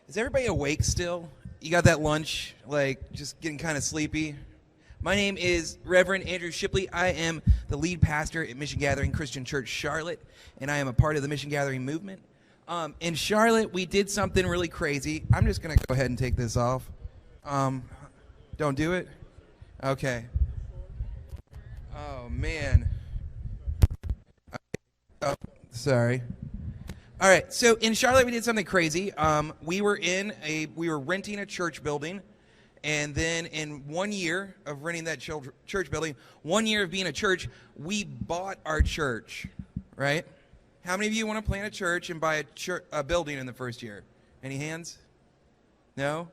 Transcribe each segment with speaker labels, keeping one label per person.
Speaker 1: Is everybody awake still? You got that lunch, like just getting kind of sleepy? My name is Reverend Andrew Shipley. I am the lead pastor at Mission Gathering Christian Church Charlotte, and I am a part of the Mission Gathering movement. In Charlotte, we did something really crazy. I'm just going to go ahead and take this off. Don't do it? Okay. Oh, man. Oh, sorry. All right, so in Charlotte, we did something crazy. We were renting a church building, and then in 1 year of renting that church building, 1 year of being a church, we bought our church, right? How many of you want to plant a church and buy a building in the first year? Any hands? No?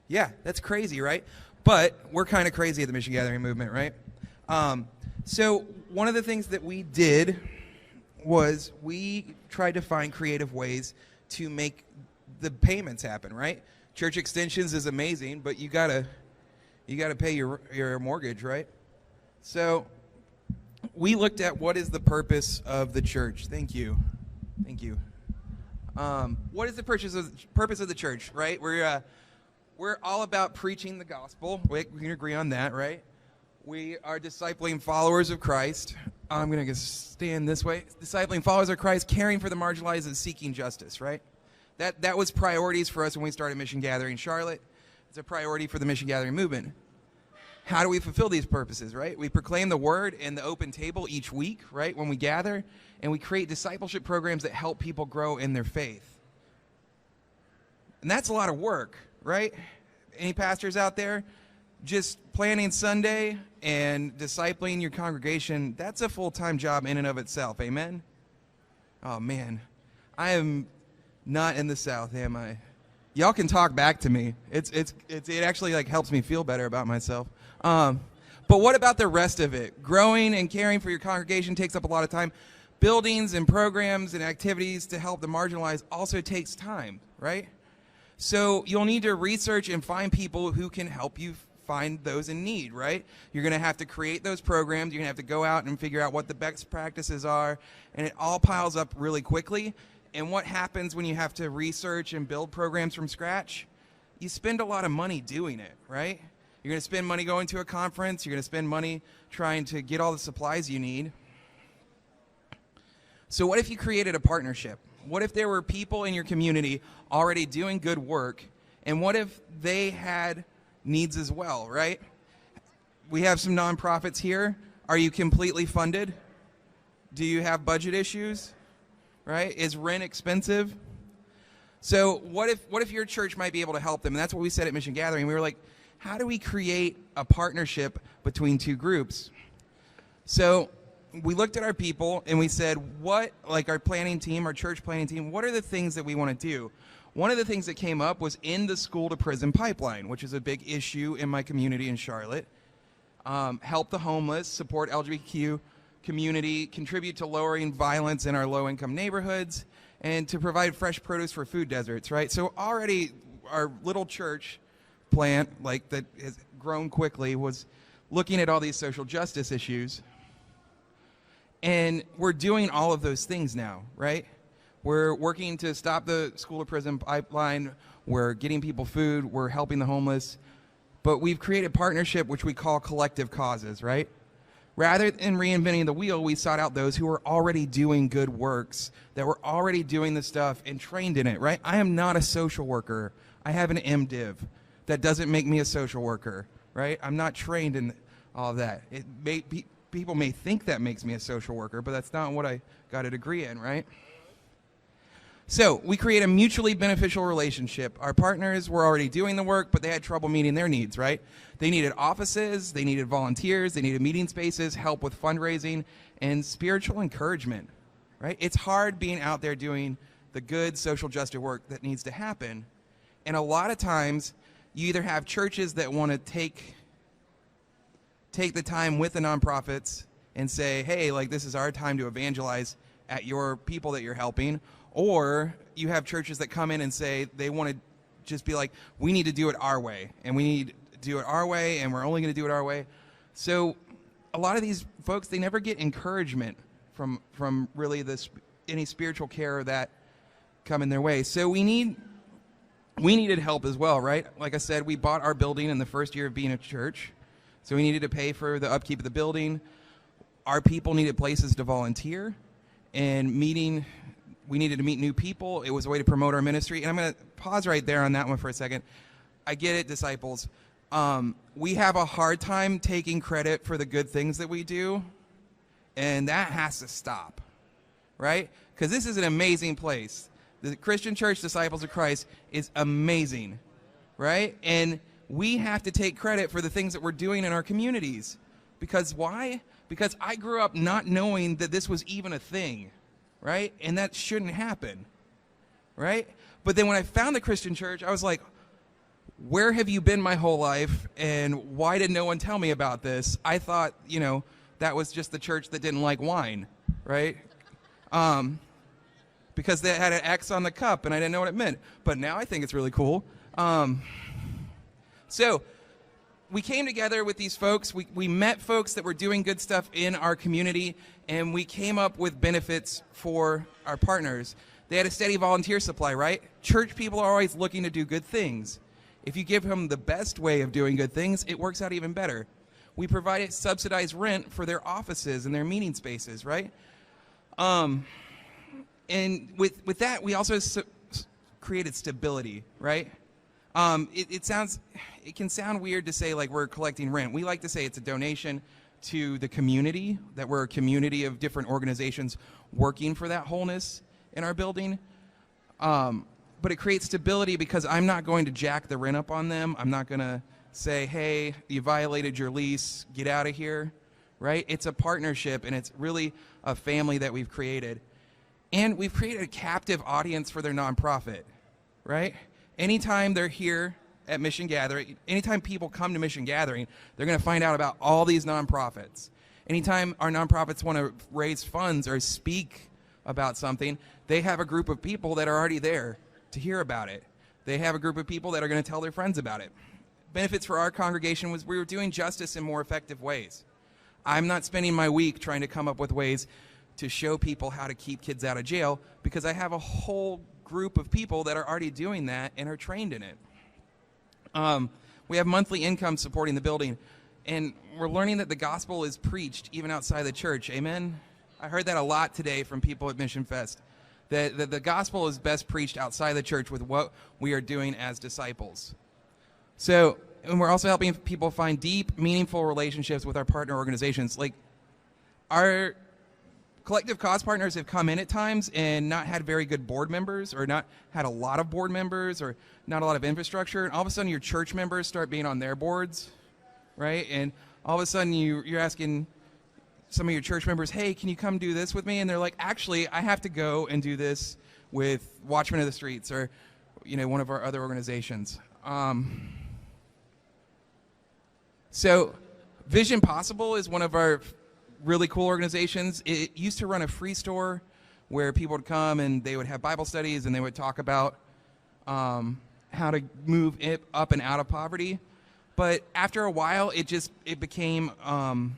Speaker 1: Yeah, that's crazy, right? But we're kind of crazy at the Mission Gathering movement, right? So one of the things that we did was we tried to find creative ways to make the payments happen, right? Church extensions is amazing, but you gotta pay your mortgage, right? So we looked at what is the purpose of the church. Thank you. What is the purpose of the church, right? We're all about preaching the gospel. We can agree on that, right? We are discipling followers of Christ. I'm going to stand this way. Discipling followers of Christ, caring for the marginalized, and seeking justice, right? That was priorities for us when we started Mission Gathering Charlotte. It's a priority for the Mission Gathering movement. How do we fulfill these purposes, right? We proclaim the word in the open table each week, right, when we gather, and we create discipleship programs that help people grow in their faith. And that's a lot of work, right? Any pastors out there? Just planning Sunday and discipling your congregation, that's a full-time job in and of itself, amen? Oh, man. I am not in the South, am I? Y'all can talk back to me. It actually like helps me feel better about myself. But what about the rest of it? Growing and caring for your congregation takes up a lot of time. Buildings and programs and activities to help the marginalized also takes time, right? So you'll need to research and find people who can help you find those in need, right? You're going to have to create those programs. You're going to have to go out and figure out what the best practices are, and it all piles up really quickly. And what happens when you have to research and build programs from scratch? You spend a lot of money doing it, right? You're going to spend money going to a conference. You're going to spend money trying to get all the supplies you need. So what if you created a partnership? What if there were people in your community already doing good work, and what if they had needs as well, right? We have some nonprofits here. Are you completely funded? Do you have budget issues? Right? Is rent expensive? So what if your church might be able to help them? And that's what we said at Mission Gathering. We were like, how do we create a partnership between two groups? So we looked at our people and we said, our planning team, our church planning team, what are the things that we want to do? One of the things that came up was in the school to prison pipeline, which is a big issue in my community in Charlotte. Help the homeless, support LGBTQ community, contribute to lowering violence in our low-income neighborhoods, and to provide fresh produce for food deserts, right? So already our little church plant, like that has grown quickly, was looking at all these social justice issues. And we're doing all of those things now, right? We're working to stop the school to prison pipeline. We're getting people food. We're helping the homeless. But we've created partnership, which we call collective causes, right? Rather than reinventing the wheel, we sought out those who were already doing good works, that were already doing the stuff and trained in it, right? I am not a social worker. I have an MDiv. That doesn't make me a social worker, right? I'm not trained in all of that. People may think that makes me a social worker, but that's not what I got a degree in, right? So we create a mutually beneficial relationship. Our partners were already doing the work, but they had trouble meeting their needs, right? They needed offices, they needed volunteers, they needed meeting spaces, help with fundraising, and spiritual encouragement, right? It's hard being out there doing the good social justice work that needs to happen. And a lot of times, you either have churches that want to take the time with the nonprofits and say, hey, like this is our time to evangelize at your people that you're helping, or you have churches that come in and say they want to just be like, we need to do it our way, and we need to do it our way, and we're only going to do it our way. So a lot of these folks, they never get encouragement from really any spiritual care that come in their way. So we need we needed help as well, right? Like I said, we bought our building in the first year of being a church, so we needed to pay for the upkeep of the building. Our people needed places to volunteer, and we needed to meet new people. It was a way to promote our ministry. And I'm going to pause right there on that one for a second. I get it, disciples. We have a hard time taking credit for the good things that we do, and that has to stop, right? Because this is an amazing place. The Christian Church Disciples of Christ is amazing, right? And we have to take credit for the things that we're doing in our communities. Because why? Because I grew up not knowing that this was even a thing, right? And that shouldn't happen, right? But then when I found the Christian church, I was like, where have you been my whole life? And why did no one tell me about this? I thought, that was just the church that didn't like wine, right? Because they had an X on the cup, and I didn't know what it meant. But now I think it's really cool. So we came together with these folks. We met folks that were doing good stuff in our community, and we came up with benefits for our partners. They had a steady volunteer supply, right? Church people are always looking to do good things. If you give them the best way of doing good things, it works out even better. We provided subsidized rent for their offices and their meeting spaces, right? And with that, we also created stability, right? It can sound weird to say like we're collecting rent. We like to say it's a donation to the community, that we're a community of different organizations working for that wholeness in our building. But it creates stability because I'm not going to jack the rent up on them. I'm not going to say, hey, you violated your lease, get out of here, right? It's a partnership, and it's really a family that we've created. And we've created a captive audience for their nonprofit, right? Anytime they're here at Mission Gathering, anytime people come to Mission Gathering, they're going to find out about all these nonprofits. Anytime our nonprofits want to raise funds or speak about something, they have a group of people that are already there to hear about it. They have a group of people that are going to tell their friends about it. Benefits for our congregation was we were doing justice in more effective ways. I'm not spending my week trying to come up with ways to show people how to keep kids out of jail, because I have a whole group of people that are already doing that and are trained in it. We have monthly income supporting the building, and we're learning that the gospel is preached even outside the church. Amen? I heard that a lot today from people at MissionFest, that the gospel is best preached outside the church with what we are doing as disciples. So, and we're also helping people find deep, meaningful relationships with our partner organizations. Like, our collective cause partners have come in at times and not had very good board members, or not had a lot of board members, or not a lot of infrastructure. And all of a sudden your church members start being on their boards, right? And all of a sudden you're asking some of your church members, hey, can you come do this with me? And they're like, actually, I have to go and do this with Watchmen of the Streets, or one of our other organizations. So Vision Possible is one of our really cool organizations. It used to run a free store where people would come and they would have Bible studies, and they would talk about how to move up and out of poverty. But after a while, it became a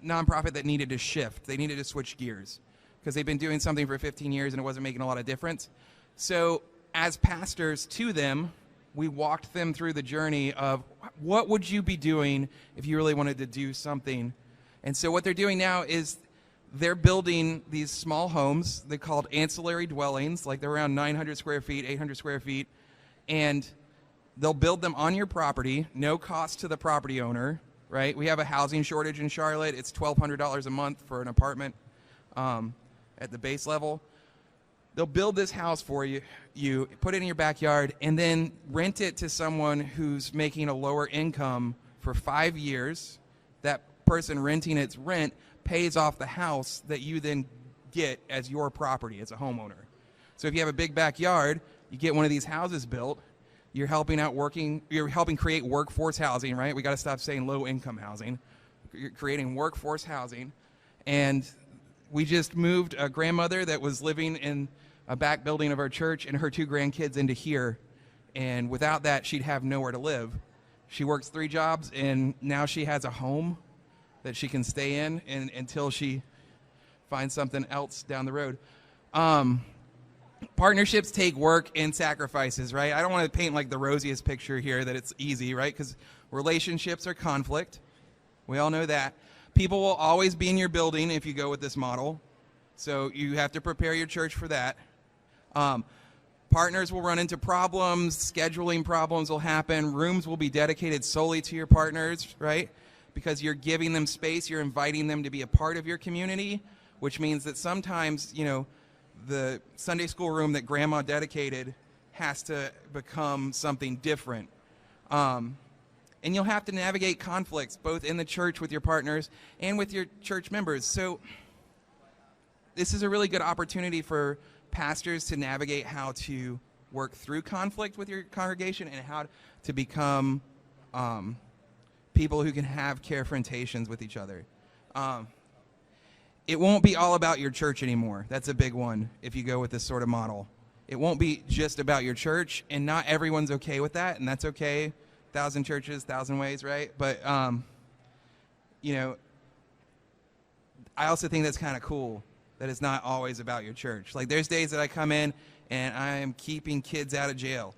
Speaker 1: nonprofit that needed to shift. They needed to switch gears because they've been doing something for 15 years and it wasn't making a lot of difference. So as pastors to them, we walked them through the journey of what would you be doing if you really wanted to do something. And so what they're doing now is they're building these small homes. They're called ancillary dwellings, like they're around 900 square feet, 800 square feet. And they'll build them on your property, no cost to the property owner, right? We have a housing shortage in Charlotte. It's $1,200 a month for an apartment at the base level. They'll build this house for you, put it in your backyard, and then rent it to someone who's making a lower income for 5 years. That person renting its rent pays off the house that you then get as your property as a homeowner. So if you have a big backyard, you get one of these houses built. You're helping create workforce housing, right? We got to stop saying low-income housing. You're creating workforce housing. And we just moved a grandmother that was living in a back building of our church and her 2 grandkids into here. And without that, she'd have nowhere to live. She works 3 jobs, and now she has a home that she can stay in until she finds something else down the road. Partnerships take work and sacrifices, right? I don't want to paint like the rosiest picture here that it's easy, right? Because relationships are conflict. We all know that. People will always be in your building if you go with this model. So you have to prepare your church for that. Partners will run into problems. Scheduling problems will happen. Rooms will be dedicated solely to your partners, right? Because you're giving them space. You're inviting them to be a part of your community, which means that sometimes, you know, the Sunday school room that grandma dedicated has to become something different. And you'll have to navigate conflicts both in the church with your partners and with your church members. So this is a really good opportunity for pastors to navigate how to work through conflict with your congregation and how to become people who can have confrontations with each other. It won't be all about your church anymore. That's a big one if you go with this sort of model. It won't be just about your church, and not everyone's okay with that, and that's okay. 1,000 churches, 1,000 ways, right? But, you know, I also think that's kind of cool that it's not always about your church. Like, there's days that I come in and I am keeping kids out of jail.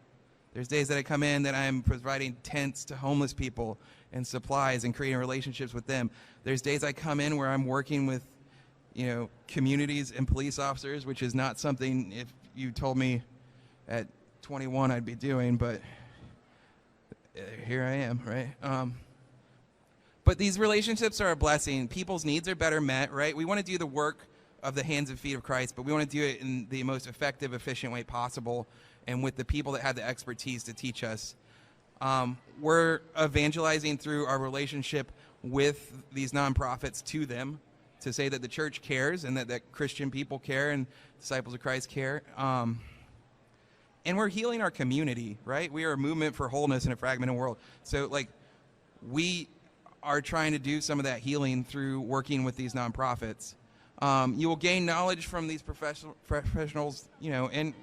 Speaker 1: There's days that I come in that I'm providing tents to homeless people and supplies and creating relationships with them. There's days I come in where I'm working with, you know, communities and police officers, which is not something if you told me at 21 I'd be doing, but here I am, right? But these relationships are a blessing. People's needs are better met, right? We want to do the work of the hands and feet of Christ, but we want to do it in the most effective, efficient way possible and with the people that have the expertise to teach us. We're evangelizing through our relationship with these nonprofits to them, to say that the church cares and that Christian people care and disciples of Christ care. And we're healing our community, right? We are a movement for wholeness in a fragmented world. So, like, we are trying to do some of that healing through working with these nonprofits. You will gain knowledge from these professionals, you know, and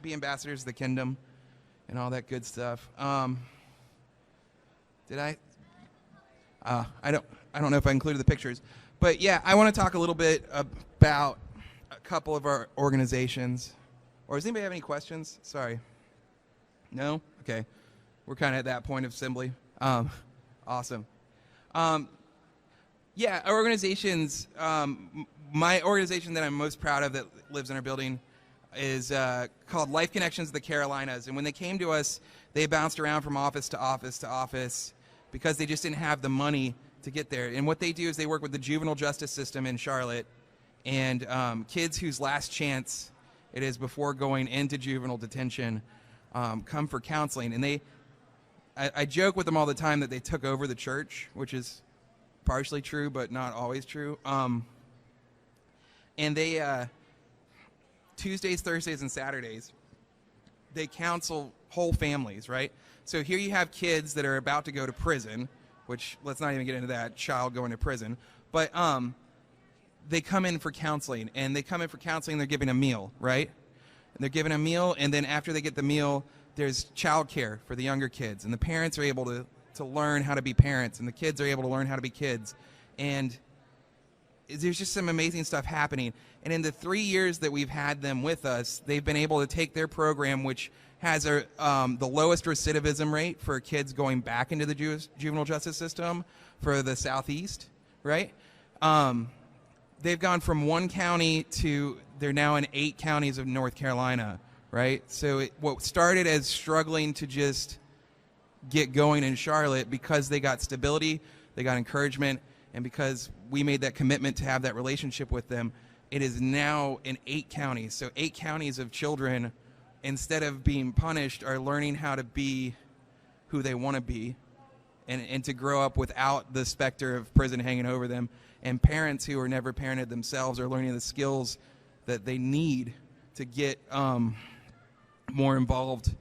Speaker 1: be ambassadors of the kingdom and all that good stuff. Did I? I don't know if I included the pictures. But yeah, I want to talk a little bit about a couple of our organizations. Or does anybody have any questions? Sorry. No? Okay. We're kind of at that point of assembly. Awesome. Yeah, our organizations, my organization that I'm most proud of that lives in our building is called Life Connections of the Carolinas. And when they came to us, they bounced around from office to office to office because they just didn't have the money to get there. And what they do is they work with the juvenile justice system in Charlotte and kids whose last chance it is before going into juvenile detention come for counseling. And I joke with them all the time that they took over the church, which is partially true but not always true. And they Tuesdays, Thursdays, and Saturdays, they counsel whole families, right? So here you have kids that are about to go to prison, which let's not even get into that, child going to prison. But they come in for counseling, and they're given a meal, right? And they're given a meal, and then after they get the meal, there's child care for the younger kids, and the parents are able to learn how to be parents, and the kids are able to learn how to be kids. And there's just some amazing stuff happening. And in the 3 years that we've had them with us, they've been able to take their program, which has the lowest recidivism rate for kids going back into the juvenile justice system for the Southeast, right? They've gone from 1 county to they're now in 8 counties of North Carolina, right? So what started as struggling to just get going in Charlotte, because they got stability, they got encouragement, and because we made that commitment to have that relationship with them, it is now in 8 counties. So 8 counties of children, instead of being punished, are learning how to be who they want to be and to grow up without the specter of prison hanging over them. And parents who are never parented themselves are learning the skills that they need to get more involved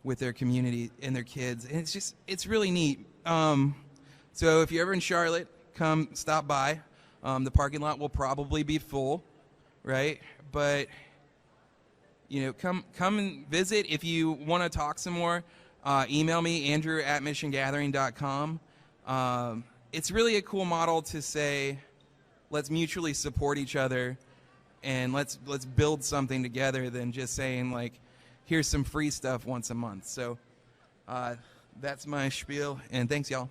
Speaker 1: with their community and their kids. And it's really neat. So if you're ever in Charlotte, come stop by. The parking lot will probably be full, right? But, you know, come and visit. If you want to talk some more, email me, andrew@missiongathering.com. It's really a cool model to say, let's mutually support each other and let's build something together than just saying like, here's some free stuff once a month. So that's my spiel, and thanks, y'all.